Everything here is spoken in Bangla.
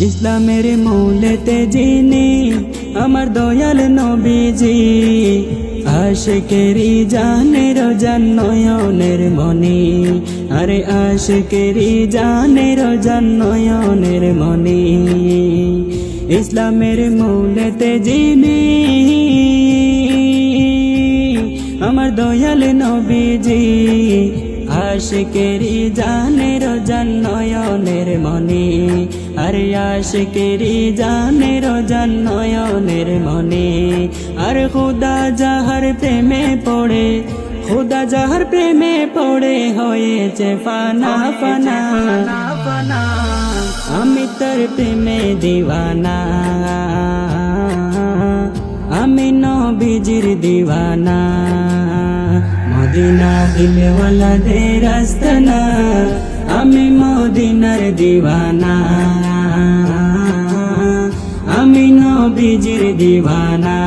ইসলামের মৌলেতে যিনি আমার দয়াল নবীজি, আশিকেরি জানের জান নয়নের মনি, আরে আশিকেরি জানের জান নয়নের মনি। ইসলামের মৌলেতে যিনি আমার দয়াল নবীজি, আশিকেরি জানের জান নয়নের মনি, আরে আশিকেরি জানের জান নয়নের মনি। আর খুদা যাহার প্রেমে পড়ে, খুদা যাহার প্রেমে পড়ে হয়েছে ফানা ফানা, আমি তার প্রেমে দিওয়ানা, আমি নবীজির দিওয়ানা। মদিনা দিলওয়ালাদের আস্তানা, আমি মদিনার দিওয়ানা, আমি নবীজির দিওয়ানা।